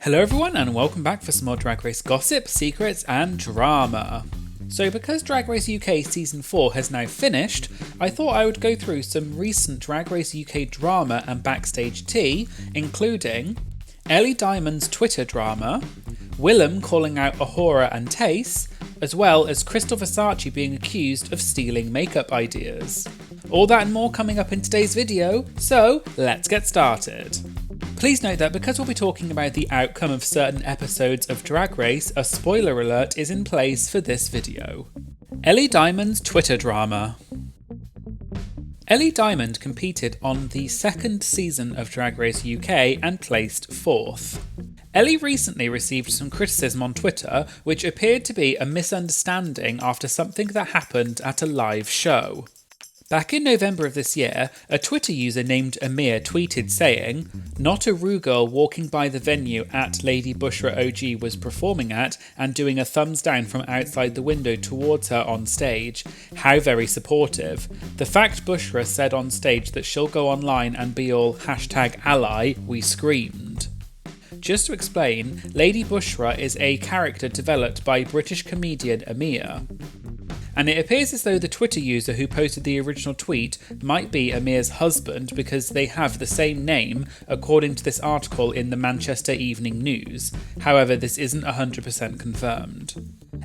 Hello everyone and welcome back for some more Drag Race gossip, secrets and drama. So because Drag Race UK Season 4 has now finished, I thought I would go through some recent Drag Race UK drama and backstage tea, including Ellie Diamond's Twitter drama, Willam calling out A'Whora and Tayce, as well as Krystal Versace being accused of stealing makeup ideas. All that and more coming up in today's video, so let's get started. Please note that because we'll be talking about the outcome of certain episodes of Drag Race, a spoiler alert is in place for this video. Ellie Diamond's Twitter drama. Ellie Diamond competed on the second season of Drag Race UK and placed 4th. Ellie recently received some criticism on Twitter, which appeared to be a misunderstanding after something that happened at a live show. Back in November of this year, a Twitter user named Amir tweeted saying, "Not a Rue girl walking by the venue at Lady Bushra OG was performing at and doing a thumbs down from outside the window towards her on stage. How very supportive. The fact Bushra said on stage that she'll go online and be all #ally, we screamed." Just to explain, Lady Bushra is a character developed by British comedian Amir. And it appears as though the Twitter user who posted the original tweet might be Amir's husband because they have the same name according to this article in the Manchester Evening News. However, this isn't 100% confirmed.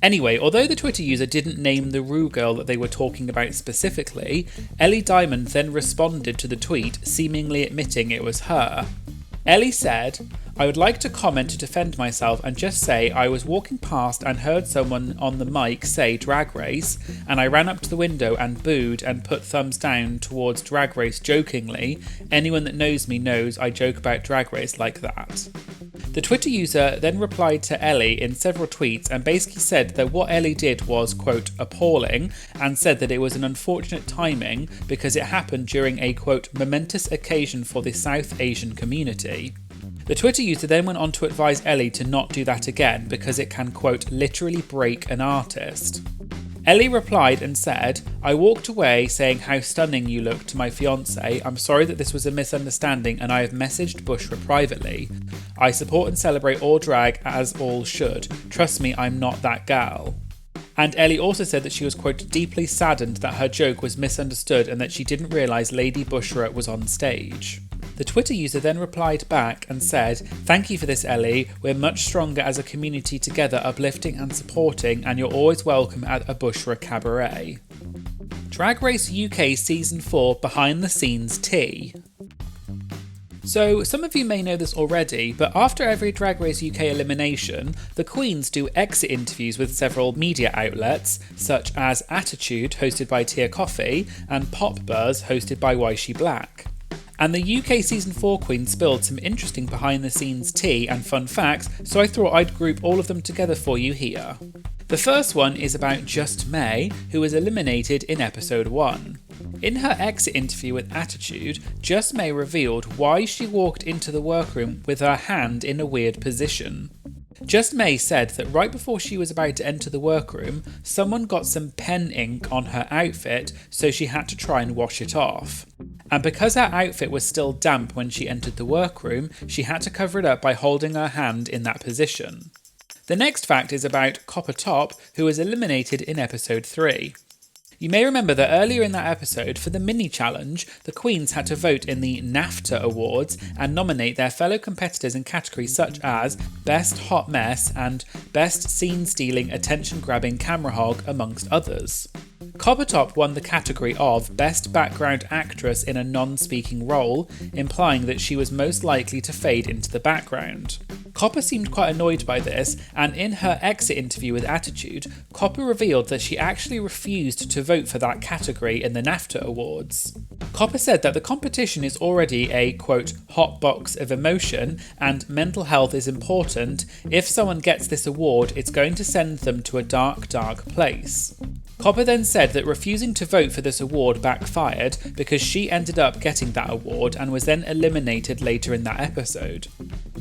Anyway, although the Twitter user didn't name the Rue girl that they were talking about specifically, Ellie Diamond then responded to the tweet, seemingly admitting it was her. Ellie said, "I would like to comment to defend myself and just say I was walking past and heard someone on the mic say Drag Race, and I ran up to the window and booed and put thumbs down towards Drag Race jokingly. Anyone that knows me knows I joke about Drag Race like that." The Twitter user then replied to Ellie in several tweets and basically said that what Ellie did was, quote, appalling, and said that it was an unfortunate timing because it happened during a, quote, momentous occasion for the South Asian community. The Twitter user then went on to advise Ellie to not do that again because it can, quote, literally break an artist. Ellie replied and said, "I walked away saying how stunning you look to my fiancé. I'm sorry that this was a misunderstanding and I have messaged Bushra privately. I support and celebrate all drag as all should. Trust me, I'm not that gal." And Ellie also said that she was, quote, deeply saddened that her joke was misunderstood and that she didn't realise Lady Bushra was on stage. The Twitter user then replied back and said, "Thank you for this, Ellie. We're much stronger as a community together, uplifting and supporting, and you're always welcome at a Bushra cabaret." Drag Race UK Season 4 behind the scenes tea. So, some of you may know this already, but after every Drag Race UK elimination, the Queens do exit interviews with several media outlets, such as Attitude, hosted by Tia Coffee, and Pop Buzz, hosted by Why She Black. And the UK Season 4 Queen spilled some interesting behind the scenes tea and fun facts, so I thought I'd group all of them together for you here. The first one is about Just May, who was eliminated in episode 1. In her exit interview with Attitude, Just May revealed why she walked into the workroom with her hand in a weird position. Just May said that right before she was about to enter the workroom, someone got some pen ink on her outfit, so she had to try and wash it off. And because her outfit was still damp when she entered the workroom, she had to cover it up by holding her hand in that position. The next fact is about Topp, who was eliminated in episode 3. You may remember that earlier in that episode, for the mini challenge, the Queens had to vote in the NAFTA Awards and nominate their fellow competitors in categories such as Best Hot Mess and Best Scene-Stealing Attention-Grabbing Camera Hog, amongst others. Topp won the category of Best Background Actress in a Non-Speaking Role, implying that she was most likely to fade into the background. Copper seemed quite annoyed by this, and in her exit interview with Attitude, Copper revealed that she actually refused to vote for that category in the NAFTA Awards. Copper said that the competition is already a, quote, hot box of emotion and mental health is important. If someone gets this award, it's going to send them to a dark, dark place. Copper then said that refusing to vote for this award backfired because she ended up getting that award and was then eliminated later in that episode.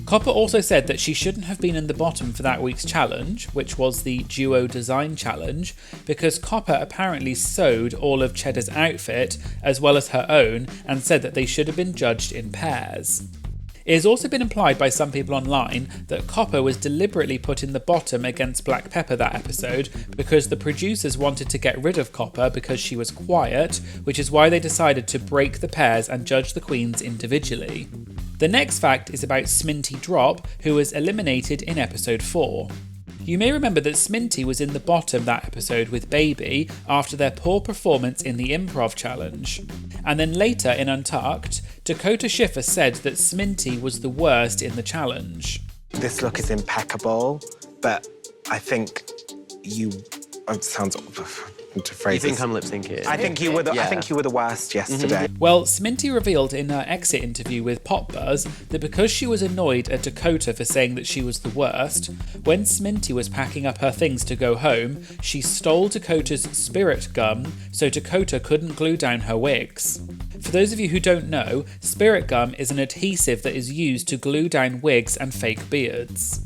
Copper also said that she shouldn't have been in the bottom for that week's challenge, which was the Duo Design Challenge, because Copper apparently sewed all of Cheddar's outfit as well as her own and said that they should have been judged in pairs. It has also been implied by some people online that Copper was deliberately put in the bottom against Black Pepper that episode because the producers wanted to get rid of Copper because she was quiet, which is why they decided to break the pairs and judge the queens individually. The next fact is about Sminty Drop, who was eliminated in episode 4. You may remember that Sminty was in the bottom that episode with Baby after their poor performance in the improv challenge. And then later in Untucked, Dakota Schiffer said that Sminty was the worst in the challenge. This look is impeccable, but I think it sounds into phrases. You think I'm lip syncing? I think you were the worst yesterday. Well, Sminty revealed in her exit interview with Pop Buzz that because she was annoyed at Dakota for saying that she was the worst, when Sminty was packing up her things to go home, she stole Dakota's spirit gum so Dakota couldn't glue down her wigs. For those of you who don't know, spirit gum is an adhesive that is used to glue down wigs and fake beards.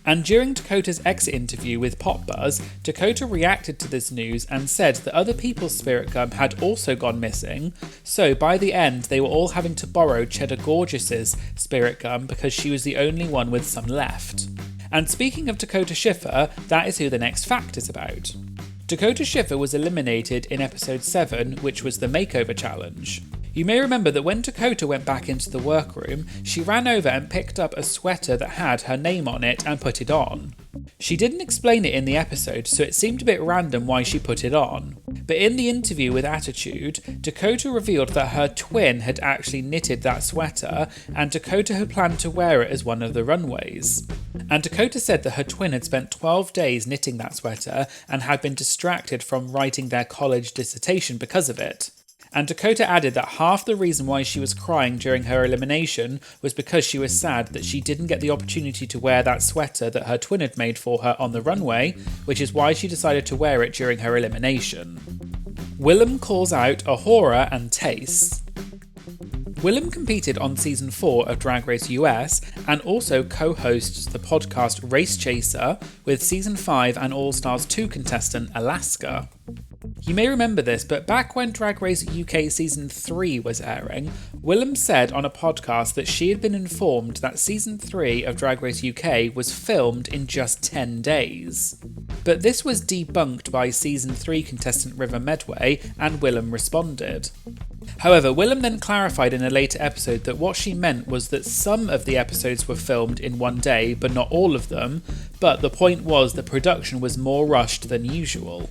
And during Dakota's exit interview with Pop Buzz, Dakota reacted to this news and said that other people's spirit gum had also gone missing, so by the end they were all having to borrow Cheddar Gorgeous's spirit gum because she was the only one with some left. And speaking of Dakota Schiffer, that is who the next fact is about. Dakota Schiffer was eliminated in episode 7, which was the makeover challenge. You may remember that when Dakota went back into the workroom, she ran over and picked up a sweater that had her name on it and put it on. She didn't explain it in the episode, so it seemed a bit random why she put it on. But in the interview with Attitude, Dakota revealed that her twin had actually knitted that sweater, and Dakota had planned to wear it as one of the runways. And Dakota said that her twin had spent 12 days knitting that sweater and had been distracted from writing their college dissertation because of it. And Dakota added that half the reason why she was crying during her elimination was because she was sad that she didn't get the opportunity to wear that sweater that her twin had made for her on the runway, which is why she decided to wear it during her elimination. Willam calls out A'Whora and Tayce. Willam competed on season 4 of Drag Race US and also co-hosts the podcast Race Chaser with season 5 and All Stars 2 contestant Alaska. You may remember this, but back when Drag Race UK Season 3 was airing, Willam said on a podcast that she had been informed that Season 3 of Drag Race UK was filmed in just 10 days. But this was debunked by Season 3 contestant River Medway, and Willam responded. However, Willam then clarified in a later episode that what she meant was that some of the episodes were filmed in one day, but not all of them, but the point was that production was more rushed than usual.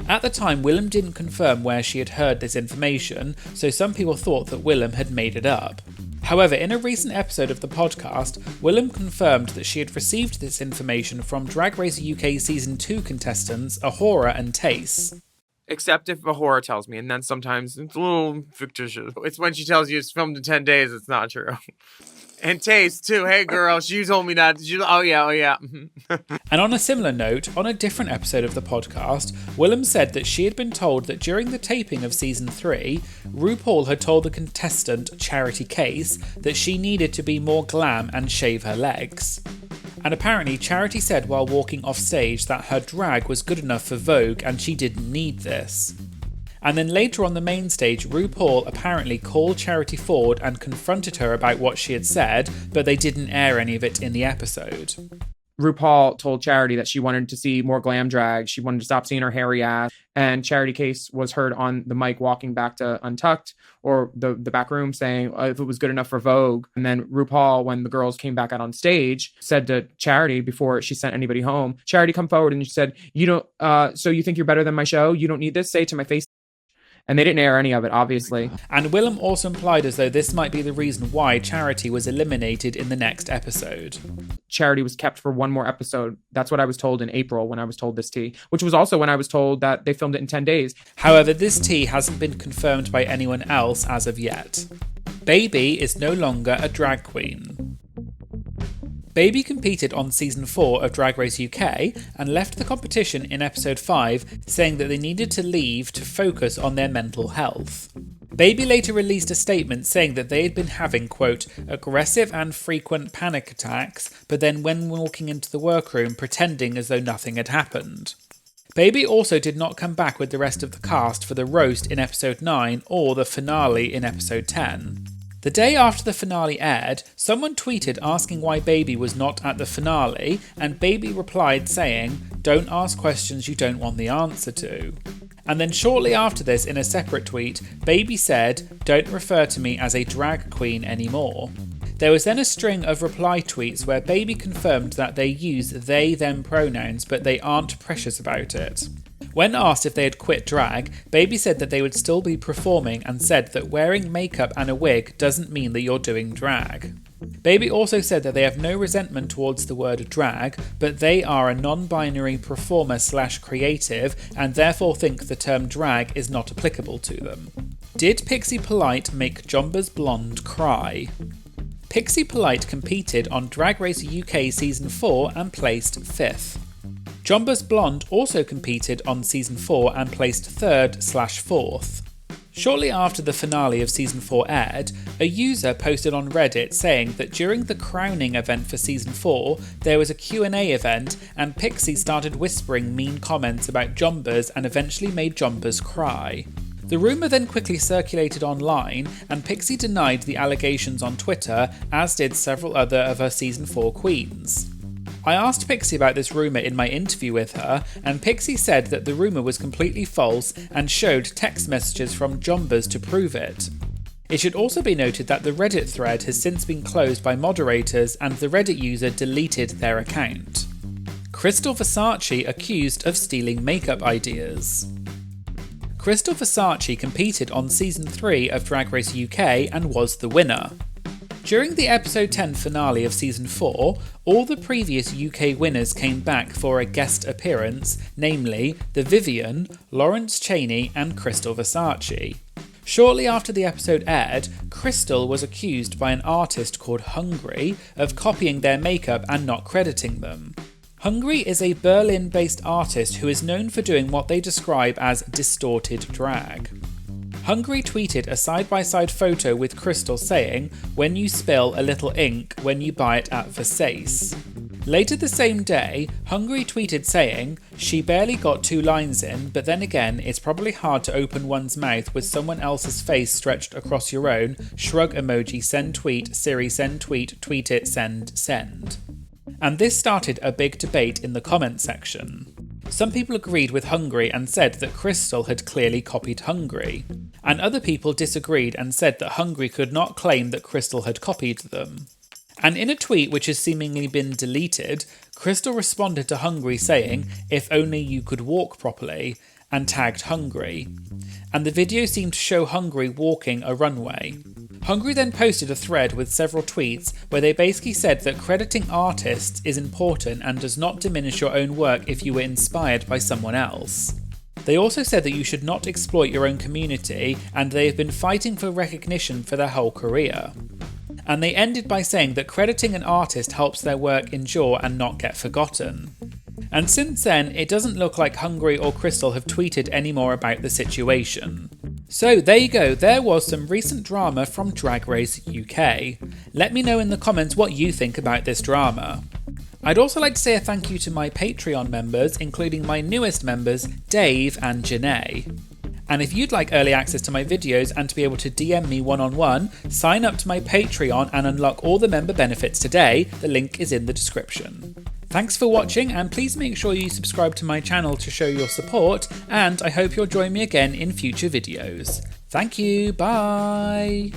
At the time, Willam didn't confirm where she had heard this information, so some people thought that Willam had made it up. However, in a recent episode of the podcast, Willam confirmed that she had received this information from Drag Race UK Season 2 contestants A'Whora and Tayce. Except if A'Whora tells me, and then sometimes it's a little fictitious. It's when she tells you it's filmed in 10 days, it's not true. And Tayce too. Hey girl, she told me that. Oh yeah. And on a similar note, on a different episode of the podcast, Willam said that she had been told that during the taping of season 3, RuPaul had told the contestant Charity Kase that she needed to be more glam and shave her legs. And apparently Charity said while walking off stage that her drag was good enough for Vogue and she didn't need this. And then later on the main stage, RuPaul apparently called Charity forward and confronted her about what she had said, but they didn't air any of it in the episode. RuPaul told Charity that she wanted to see more glam drag. She wanted to stop seeing her hairy ass. And Charity Kase was heard on the mic walking back to Untucked or the back room saying if it was good enough for Vogue. And then RuPaul, when the girls came back out on stage, said to Charity before she sent anybody home, Charity, come forward. And she said, so you think you're better than my show? You don't need this? Say it to my face. And they didn't air any of it, obviously. And Willam also implied as though this might be the reason why Charity was eliminated in the next episode. Charity was kept for one more episode. That's what I was told in April when I was told this tea, which was also when I was told that they filmed it in 10 days. However, this tea hasn't been confirmed by anyone else as of yet. Baby is no longer a drag queen. Baby competed on season 4 of Drag Race UK and left the competition in episode 5, saying that they needed to leave to focus on their mental health. Baby later released a statement saying that they had been having, quote, aggressive and frequent panic attacks, but then when walking into the workroom pretending as though nothing had happened. Baby also did not come back with the rest of the cast for the roast in episode 9 or the finale in episode 10. The day after the finale aired, someone tweeted asking why Baby was not at the finale, and Baby replied saying, "Don't ask questions you don't want the answer to." And then shortly after this, in a separate tweet, Baby said, "Don't refer to me as a drag queen anymore." There was then a string of reply tweets where Baby confirmed that they use they/them pronouns, but they aren't precious about it. When asked if they had quit drag, Baby said that they would still be performing and said that wearing makeup and a wig doesn't mean that you're doing drag. Baby also said that they have no resentment towards the word drag, but they are a non-binary performer/creative and therefore think the term drag is not applicable to them. Did Pixie Polite make Jonbers Blonde cry? Pixie Polite competed on Drag Race UK Season 4 and placed 5th. Jonbers Blonde also competed on Season 4 and placed 3rd/4th. Shortly after the finale of Season 4 aired, a user posted on Reddit saying that during the crowning event for Season 4, there was a Q&A event and Pixie started whispering mean comments about Jonbers and eventually made Jonbers cry. The rumour then quickly circulated online, and Pixie denied the allegations on Twitter, as did several other of her Season 4 queens. I asked Pixie about this rumour in my interview with her, and Pixie said that the rumour was completely false and showed text messages from Jonbers to prove it. It should also be noted that the Reddit thread has since been closed by moderators and the Reddit user deleted their account. Krystal Versace accused of stealing makeup ideas. Krystal Versace competed on Season 3 of Drag Race UK and was the winner. During the episode 10 finale of Season 4, all the previous UK winners came back for a guest appearance, namely The Vivian, Lawrence Chaney and Krystal Versace. Shortly after the episode aired, Krystal was accused by an artist called Hungry of copying their makeup and not crediting them. Hungry is a Berlin-based artist who is known for doing what they describe as distorted drag. Hungry tweeted a side-by-side photo with Krystal saying, "When you spill a little ink when you buy it at Versace." Later the same day, Hungry tweeted saying, "She barely got 2 lines in, but then again, it's probably hard to open one's mouth with someone else's face stretched across your own, shrug emoji, send tweet, Siri send tweet, tweet it, send." And this started a big debate in the comment section. Some people agreed with Hungry and said that Krystal had clearly copied Hungry, and other people disagreed and said that Hungry could not claim that Krystal had copied them. And in a tweet which has seemingly been deleted, Krystal responded to Hungry saying, "If only you could walk properly," and tagged Hungry. And the video seemed to show Hungry walking a runway. Hungry then posted a thread with several tweets where they basically said that crediting artists is important and does not diminish your own work if you were inspired by someone else. They also said that you should not exploit your own community, and they have been fighting for recognition for their whole career. And they ended by saying that crediting an artist helps their work endure and not get forgotten. And since then, it doesn't look like Hungry or Krystal have tweeted any more about the situation. So there you go, there was some recent drama from Drag Race UK. Let me know in the comments what you think about this drama. I'd also like to say a thank you to my Patreon members, including my newest members, Dave and Janae. And if you'd like early access to my videos and to be able to DM me one-on-one, sign up to my Patreon and unlock all the member benefits today. The link is in the description. Thanks for watching, and please make sure you subscribe to my channel to show your support, and I hope you'll join me again in future videos. Thank you, bye!